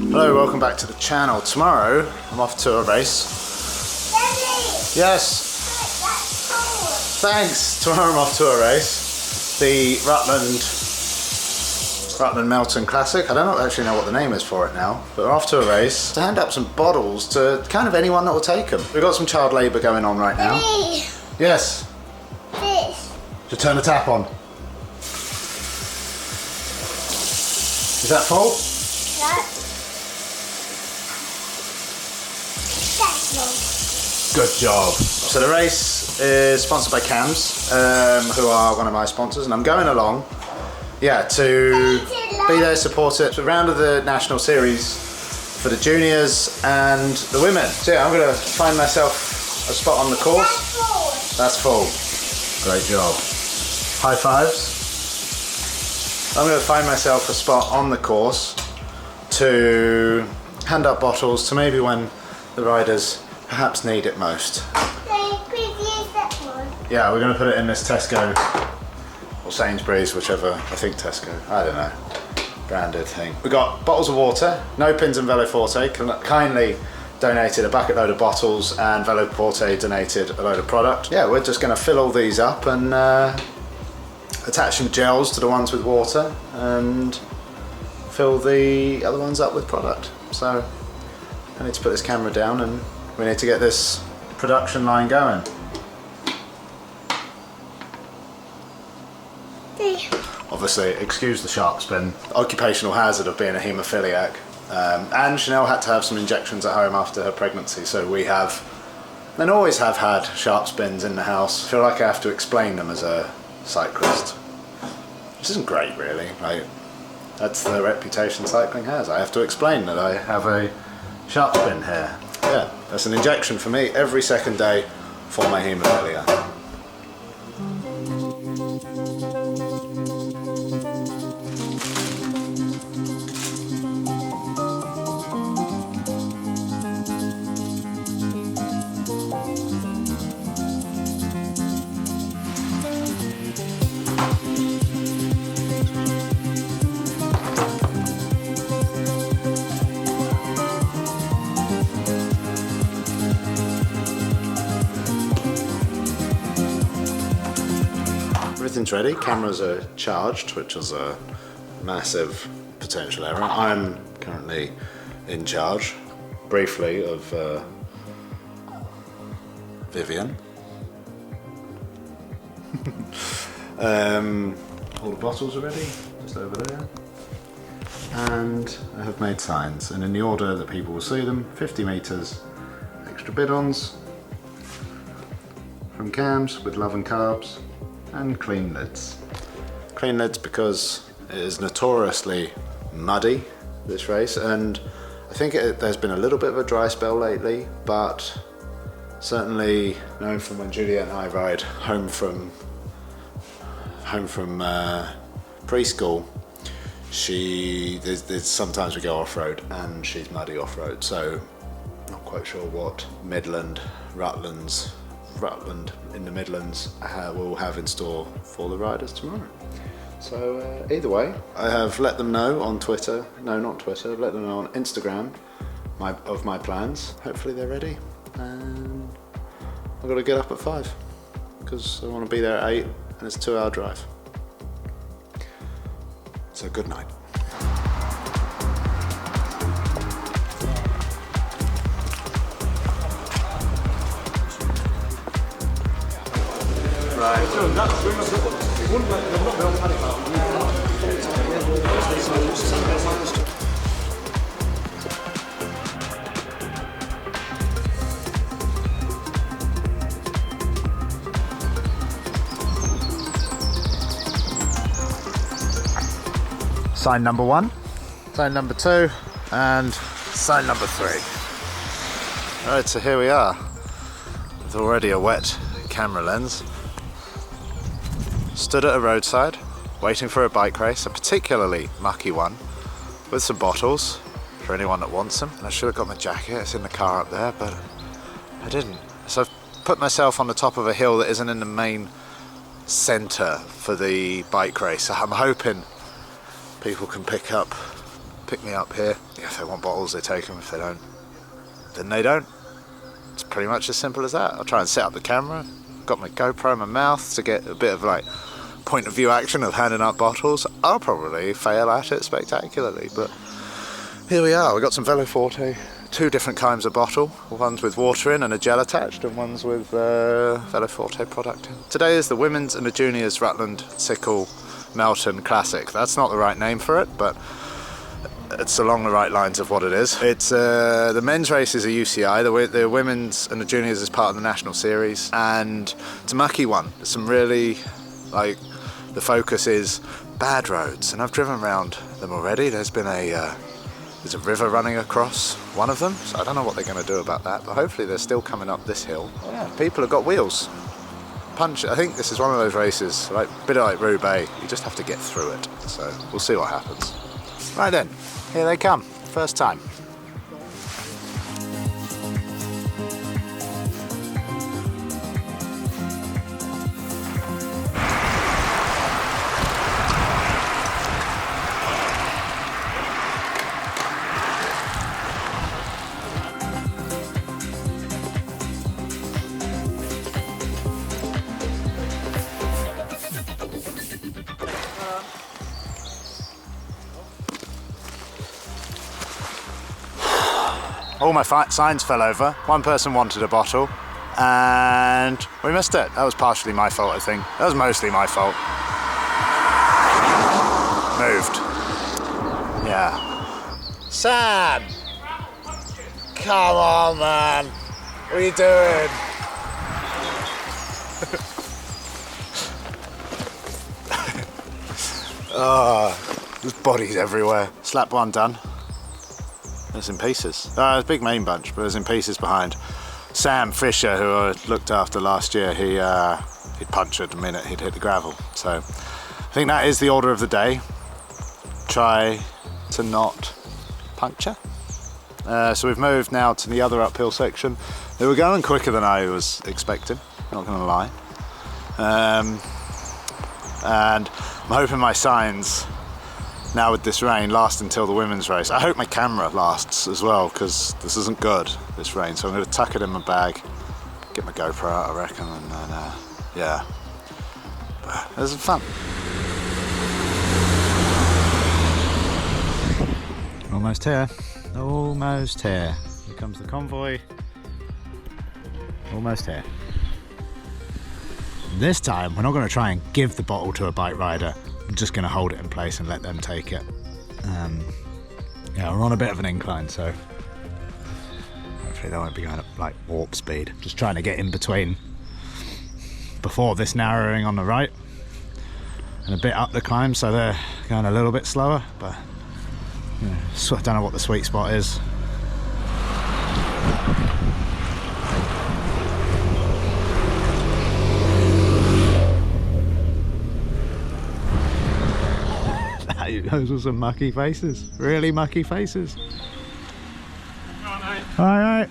Hello, welcome back to the channel. Tomorrow I'm off to a race. Daddy! Yes. Thanks. Tomorrow I'm off to a race. The Rutland Melton Classic. I don't actually know what the name is for it now, but we're off to a race to hand up some bottles to kind of anyone that will take them. We've got some child labour going on right now. Daddy! Yes. This. Should turn the tap on. Is that full? That. Good job. So the race is sponsored by Cams, who are one of my sponsors, and I'm going along, to be there, support it. It's a round of the national series for the juniors and the women. So yeah, I'm going to find myself a spot on the course. That's full. Great job. High fives. I'm going to find myself a spot on the course to hand up bottles to maybe when the riders perhaps need it most. Yeah, we're going to put it in this Tesco or Sainsbury's, whichever, I think Tesco, I don't know, branded thing. We've got bottles of water, No Pins and Velo Forte kindly donated a bucket load of bottles, and Velo Forte donated a load of product. Yeah, we're just going to fill all these up and attach some gels to the ones with water and fill the other ones up with product. So I need to put this camera down and we need to get this production line going. Obviously, excuse the sharp spin. Occupational hazard of being a haemophiliac. And Chanel had to have some injections at home after her pregnancy, so we have, and always have had, sharp spins in the house. I feel like I have to explain them as a cyclist. Which isn't great, really. That's the reputation cycling has. I have to explain that I have a sharp spin here. Yeah, that's an injection for me every second day for my haemophilia. Everything's ready, cameras are charged, which is a massive potential error. I'm currently in charge, briefly, of Vivian. All the bottles are ready, just over there. And I have made signs, and in the order that people will see them: 50 metres, extra bidons from Cams with love and carbs, and clean lids. Clean lids because it is notoriously muddy, this race, and I think there's been a little bit of a dry spell lately, but certainly known from when Juliet and I ride home from preschool, there's sometimes we go off-road and she's muddy off-road, so not quite sure what Rutland in the Midlands will have in store for the riders tomorrow. So either way, I have let them know on Twitter, no not Twitter, I've let them know on Instagram of my plans. Hopefully they're ready, and I've got to get up at 5 because I want to be there at 8 and it's a 2-hour drive. So good night. Sign number 1, sign number 2, and sign number 3. Alright, so here we are with already a wet camera lens. Stood at a roadside waiting for a bike race, a particularly mucky one, with some bottles for anyone that wants them. And I should have got my jacket, it's in the car up there, but I didn't. So I've put myself on the top of a hill that isn't in the main centre for the bike race. So I'm hoping people can pick me up here. If they want bottles, they take them. If they don't, then they don't. It's pretty much as simple as that. I'll try and set up the camera. Got my GoPro in my mouth to get a bit of like point of view action of handing out bottles. I'll probably fail at it spectacularly, but here we are. We got some Veloforte, 2 different kinds of bottle. One's with water in and a gel attached, and one's with Veloforte product in. Today is the women's and the juniors Rutland CiCLE Melton Classic. That's not the right name for it, but it's along the right lines of what it is. It's the men's race is a UCI, the women's and the juniors is part of the national series, and it's a mucky one. There's some really, like, the focus is bad roads, and I've driven around them already. There's been there's a river running across one of them, so I don't know what they're going to do about that, but hopefully they're still coming up this hill. Yeah, people have got wheels. Punch. I think this is one of those races, like a bit like Roubaix, you just have to get through it, so we'll see what happens. Right then, here they come, first time. All my signs fell over. One person wanted a bottle and we missed it. That was partially my fault, I think. That was mostly my fault. Moved. Yeah. Sam! Come on, man. What are you doing? Oh, there's bodies everywhere. Slap one done. It's in pieces. It's a big main bunch, but it's in pieces behind. Sam Fisher, who I looked after last year, he'd punctured the minute he'd hit the gravel. So I think that is the order of the day. Try to not puncture. So we've moved now to the other uphill section. They were going quicker than I was expecting, not gonna lie. And I'm hoping my signs now with this rain last until the women's race. I hope my camera lasts as well, because this isn't good, this rain. So I'm going to tuck it in my bag, get my GoPro out, I reckon, and then, yeah. This is fun. Almost here. Almost here. Here comes the convoy. Almost here. This time, we're not going to try and give the bottle to a bike rider. I'm just going to hold it in place and let them take it. Yeah, we're on a bit of an incline, so hopefully they won't be going at like warp speed. Just trying to get in between before this narrowing on the right and a bit up the climb, so they're going a little bit slower, but yeah, I don't know what the sweet spot is. Those were some mucky faces, really mucky faces. All right.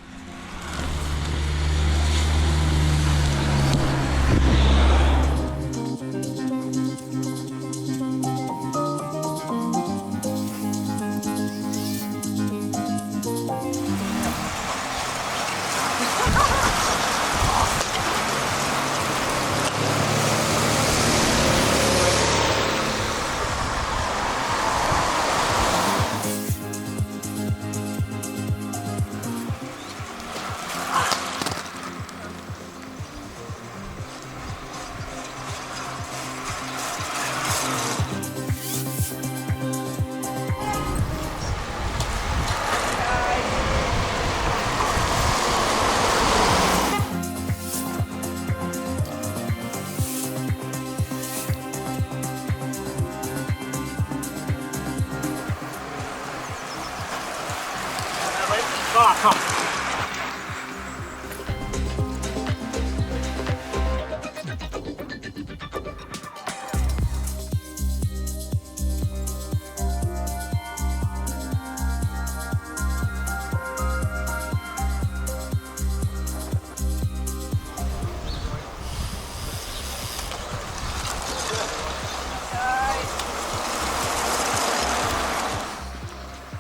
Come.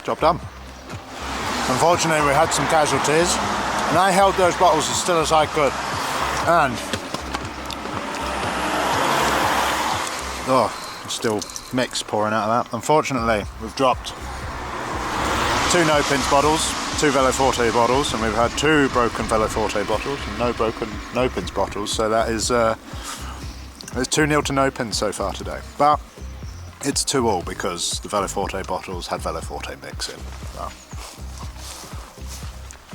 job done. Unfortunately, we had some casualties, and I held those bottles as still as I could. And still mix pouring out of that. Unfortunately, we've dropped 2 no-pins bottles, 2 Veloforte bottles, and we've had 2 broken Veloforte bottles and no broken no-pins bottles. So that is there's 2-0 to no-pins so far today. But it's 2-2 because the Veloforte bottles had Veloforte mix in. Well,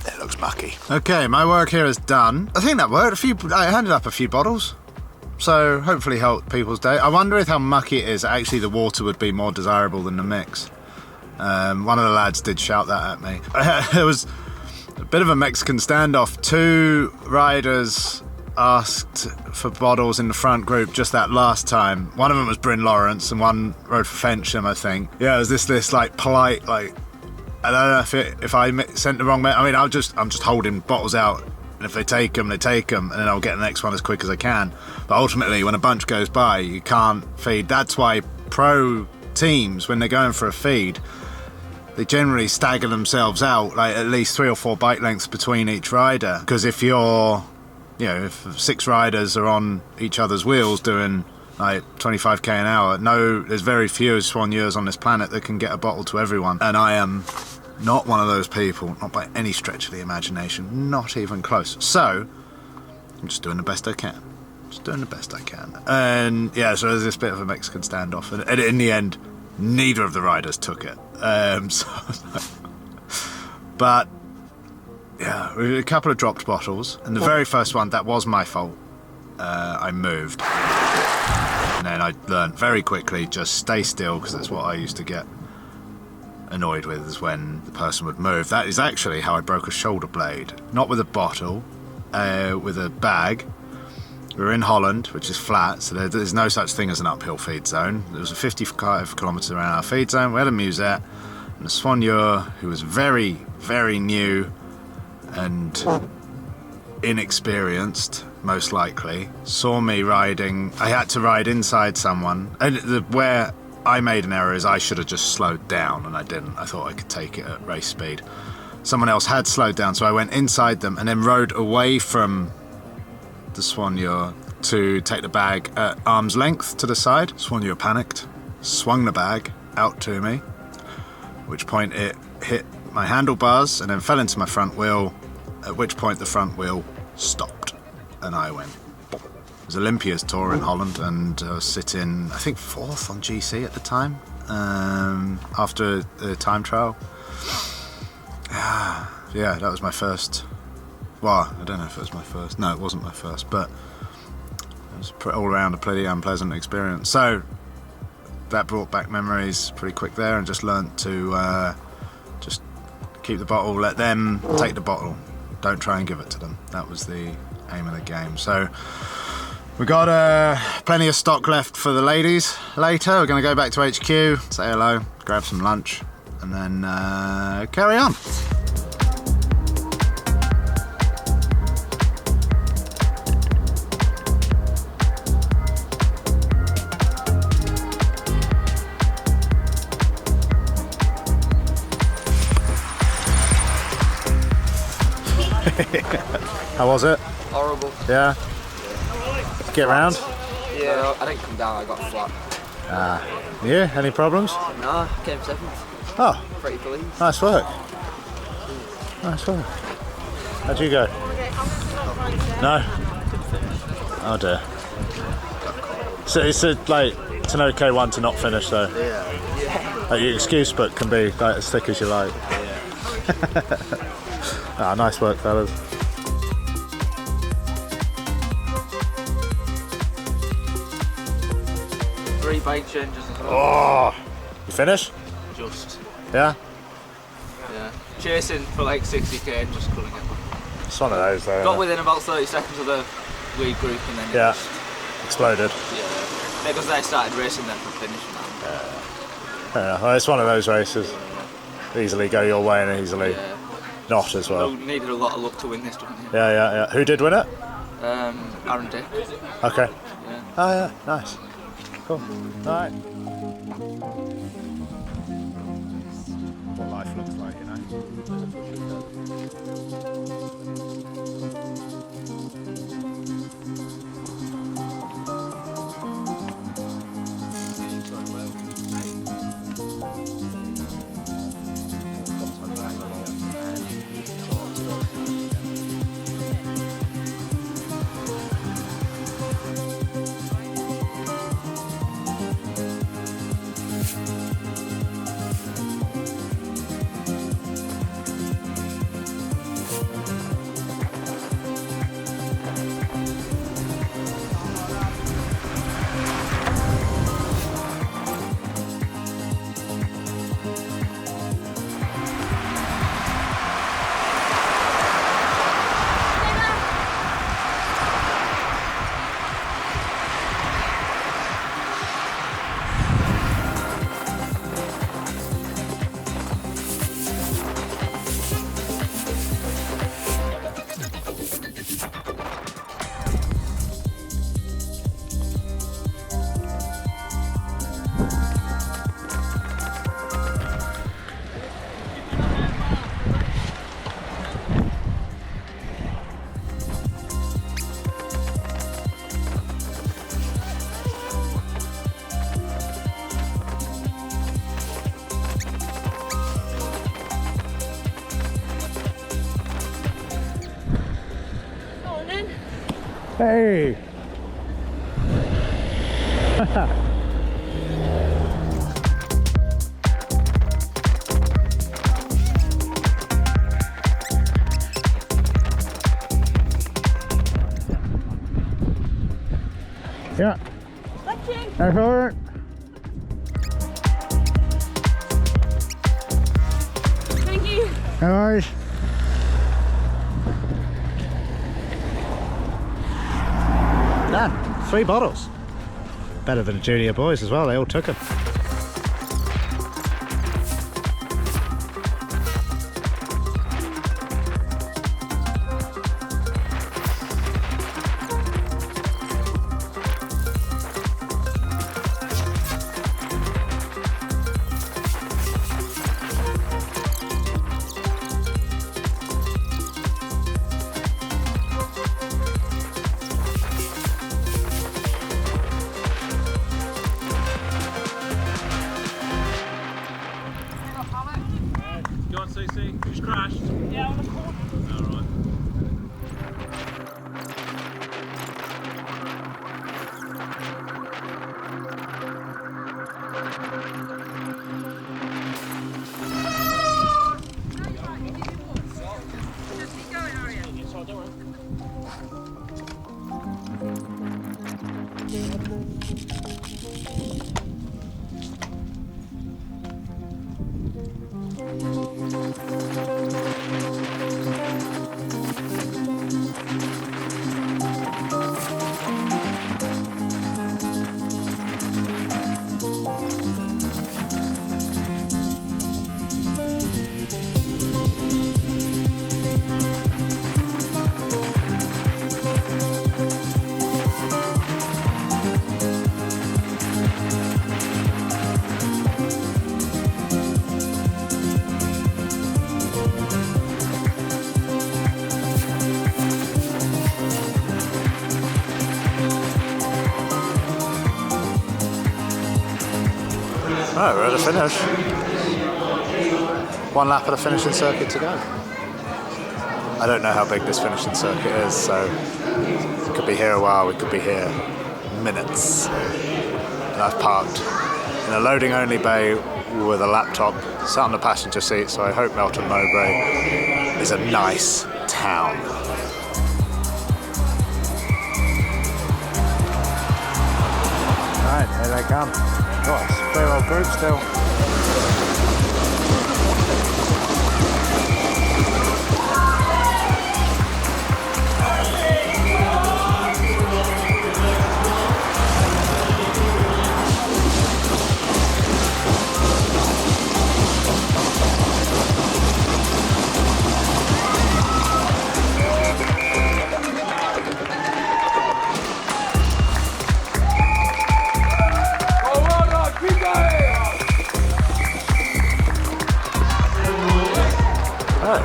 it looks mucky. Okay, my work here is done. I think that worked. I handed up a few bottles, so hopefully helped people's day. I wonder if how mucky it is, actually the water would be more desirable than the mix. One of the lads did shout that at me. There was a bit of a Mexican standoff. 2 riders asked for bottles in the front group just that last time. One of them was Bryn Lawrence and one rode for Fensham, I think. Yeah, it was this like polite, like, I don't know if I sent the wrong I mean, I'm just holding bottles out, and if they take them, and then I'll get the next one as quick as I can. But ultimately, when a bunch goes by, you can't feed. That's why pro teams, when they're going for a feed, they generally stagger themselves out, like at least 3 or 4 bike lengths between each rider. Because if if 6 riders are on each other's wheels doing like 25k an hour, there's very few soigneurs on this planet that can get a bottle to everyone. And I am not one of those people, not by any stretch of the imagination, not even close. So, I'm just doing the best I can. And yeah, so there's this bit of a Mexican standoff. And in the end, neither of the riders took it. But yeah, we had a couple of dropped bottles, and the very first one, that was my fault. I moved, and then I learned very quickly, just stay still, because that's what I used to get annoyed with, is when the person would move. That is actually how I broke a shoulder blade. Not with a bottle, with a bag. We were in Holland, which is flat, so there's no such thing as an uphill feed zone. There was a 55 kilometre an hour feed zone. We had a musette, and a soigneur who was very, very new and inexperienced, most likely, saw me riding. I had to ride inside someone, and where I made an error is I should have just slowed down, and I didn't. I thought I could take it at race speed. Someone else had slowed down, so I went inside them and then rode away from the soigneur to take the bag at arm's length to the side. Soigneur panicked, swung the bag out to me, at which point it hit my handlebars and then fell into my front wheel, at which point the front wheel stopped and I went boom. It was Olympia's tour in Holland, and I was sitting, I think, 4th on GC at the time, after the time trial. Yeah, that was my first. Well, I don't know if it was my first. No, it wasn't my first, but it was all around a pretty unpleasant experience. So that brought back memories pretty quick there, and just learnt to just keep the bottle, let them take the bottle. Don't try and give it to them. That was the aim of the game. So we got plenty of stock left for the ladies later. We're going to go back to HQ, say hello, grab some lunch, and then carry on. How was it? Horrible. Yeah? Get round? Yeah, I didn't come down, I got flat. Yeah, any problems? No, I came 7th. Oh, Pretty pleased. nice work. Nice work. How'd you go? No? Oh dear. So it's an okay one to not finish though. Yeah. Like your excuse book can be like as thick as you like. Yeah. Nice work, fellas. Three bike changes as well. Oh, you finish? Just. Yeah? Yeah. Chasing for like 60k and just couldn't get one. It's one of those though. Got within about 30 seconds of the lead group and then Yeah. it just, Exploded. yeah. Because they started racing then for finish now. Yeah, well, it's one of those races. Easily go your way and easily not as well. You needed a lot of luck to win this, didn't you? Yeah. Who did win it? Aaron Dick. Okay. Yeah. Oh yeah, nice. Cool. Alright. What life Hey! Yeah. Thank you. Go for it. Thank you. No worries. Done. 3 bottles. Better than the junior boys as well, they all took them. Go on, CC. Just crashed. Yeah, on the corner. Alright. Right, we're at the finish. 1 lap of the finishing circuit to go. I don't know how big this finishing circuit is, so we could be here a while, we could be here minutes. And I've parked in a loading only bay with a laptop, sat on the passenger seat, so I hope Melton Mowbray is a nice town. Right, here they come. Oh, it's a fair old group still.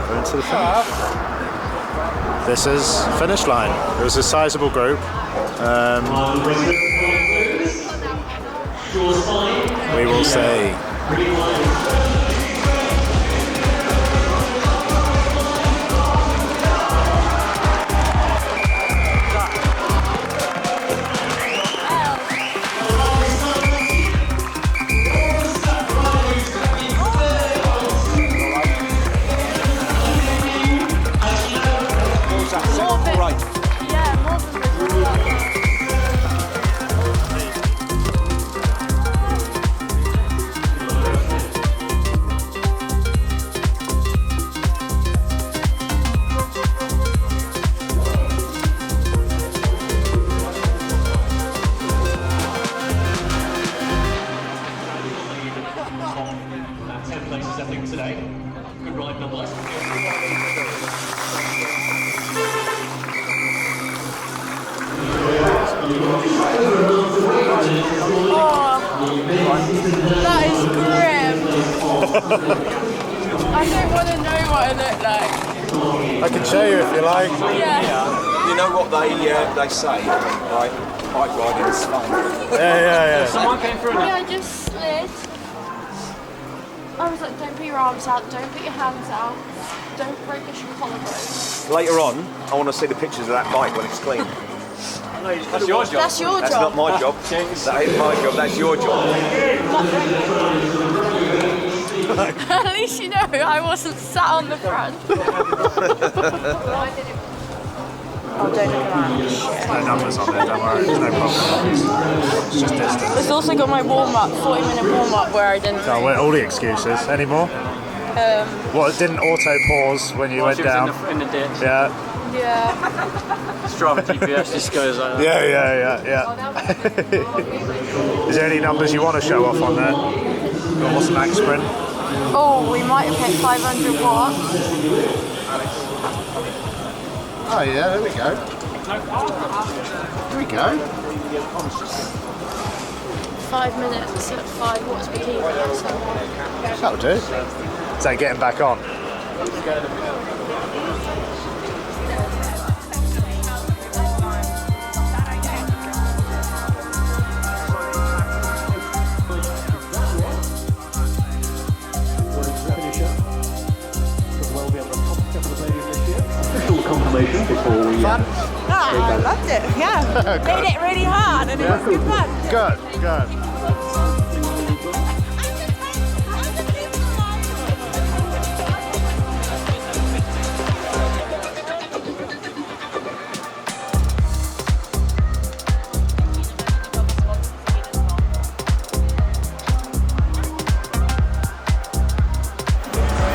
We're into the finish. This is finish line. It was a sizable group. We will see. That is grim. I don't want to know what it looked like. I can show you if you like. Yeah. You know what they say, right? Bike riding is fun. Yeah. Someone came through Yeah, I just slid. I was like, don't put your arms out, don't put your hands out, don't break your collarbone. Later on, I want to see the pictures of that bike when it's clean. That's your job. That's your That's job. not my job. That ain't my job. That's your job. At least you know I wasn't sat on the front. Oh, don't look around. There's no numbers on there, don't worry, there's no problem. It's just distance. It's also got my warm-up, 40-minute warm-up where I didn't... So all the excuses. Any more? What, didn't auto pause when you went down? In the ditch. Yeah. Yeah. Strong GPS just goes like that. Yeah. Is there any numbers you want to show off on there? What's the max sprint? Oh, we might have hit 500 watts. Oh yeah, there we go. There we go. 5 minutes at 5 watts per kilo. That'll do. So getting back on. Confirmation before we Fun? I loved it, yeah. Made it really hard and it was good fun. Good.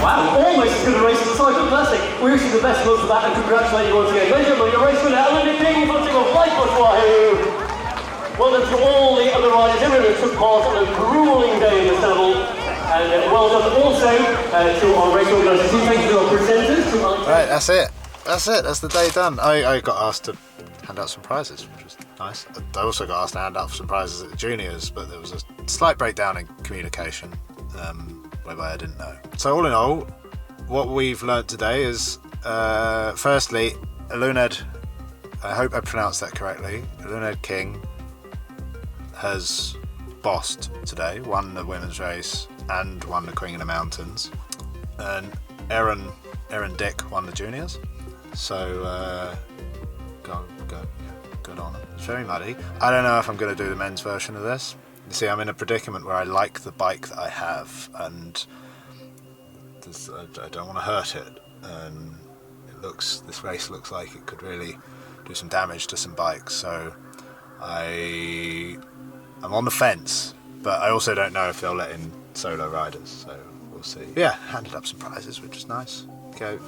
Wow, almost as good a race as the Cycle Classic. We wish you the best luck for that and congratulate you once again. Ladies and gentlemen, your race winner, Olympic King, bunting of Light Wahoo! Well done to all the other riders who took part on a grueling day in the saddle. And well done also to our race organisers. Thank you to our presenters. Right, that's it. That's the day done. I got asked to hand out some prizes, which was nice. I also got asked to hand out some prizes at the juniors, but there was a slight breakdown in communication. Whereby I didn't know. So all in all, what we've learnt today is, firstly, Luned, I hope I pronounced that correctly, Luned King has bossed today, won the women's race and won the Queen of the Mountains, and Erin Dick won the juniors. So good on him. It's very muddy. I don't know if I'm going to do the men's version of this. You see, I'm in a predicament where I like the bike that I have, and I don't want to hurt it. And this race looks like it could really do some damage to some bikes. So I'm on the fence, but I also don't know if they'll let in solo riders. So we'll see. Yeah, handed up some prizes, which is nice. Gave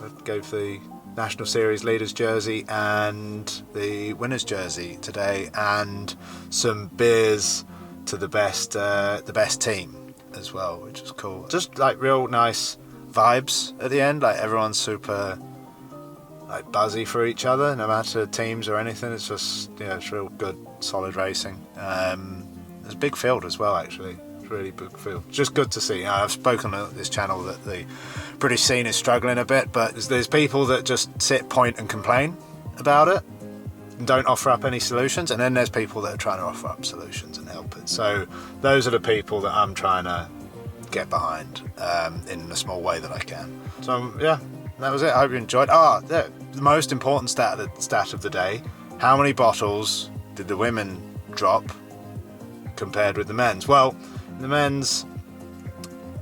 the National Series leaders jersey and the winners jersey today, and some beers to the best team as well, which is cool. Just like real nice vibes at the end. Like everyone's super like buzzy for each other, no matter teams or anything. It's just it's real good, solid racing. There's a big field as well, actually. It's a really big field. Just good to see. I've spoken on this channel that the British scene is struggling a bit, but there's people that just sit, point, and complain about it. Don't offer up any solutions, and then there's people that are trying to offer up solutions and help it. So those are the people that I'm trying to get behind in a small way that I can. So yeah, that was it. I hope you enjoyed. The most important stat of the day: how many bottles did the women drop compared with the men's? Well, the men's,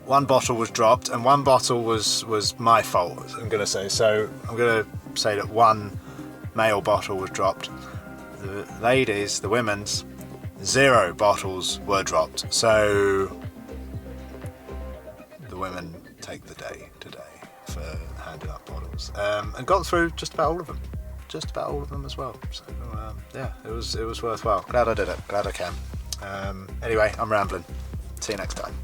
one bottle was dropped, and one bottle was my fault, I'm going to say. So I'm going to say that one male bottle was dropped. The ladies, the women's, 0 bottles were dropped. So the women take the day today for handing up bottles, and got through just about all of them as well. So yeah, it was worthwhile. Glad I did it. Glad I can. Anyway, I'm rambling. See you next time.